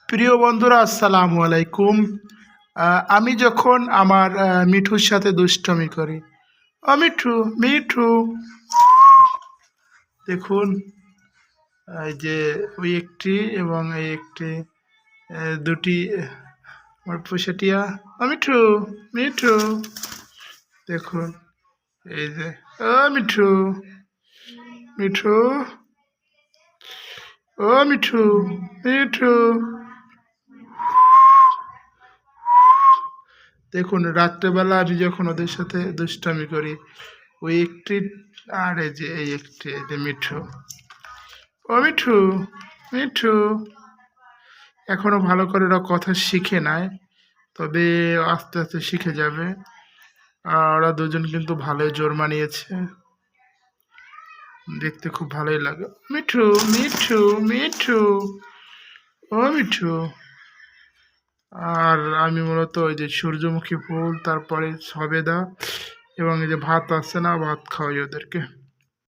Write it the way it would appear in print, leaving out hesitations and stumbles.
প্রিয় বন্ধুরা, আসসালামু আলাইকুম। আমি যখন আমার মিঠুর সাথে দুষ্টমি করি, ও মিঠু মিঠু, দেখুন এই যে ওই একটি এবং এই একটি, দুটি আমার পোষাটিয়া। ও মিঠু মিঠু, দেখুন এই যে, ও মিঠু মিঠু, ও মিঠু মিঠু, দেখুন রাত্রেবেলা আমি যখন ওদের সাথে দুষ্টামি করি, ওই একটি আর এই যে মিঠু, ও মিঠু মিঠু, এখনো ভালো করে ওরা কথা শিখে নাই, তবে আস্তে আস্তে শিখে যাবে। আর ওরা দুজন কিন্তু ভালোই জোর মানিয়েছে, দেখতে খুব ভালোই লাগে। মিঠু মিঠু মিঠু, ও মিঠু। আর আমি মূলত ওই যে সূর্যমুখী ফুল, তারপরে সবেদা এবং এই যে ভাত আছে না, ভাত খাওয়াই ওদেরকে।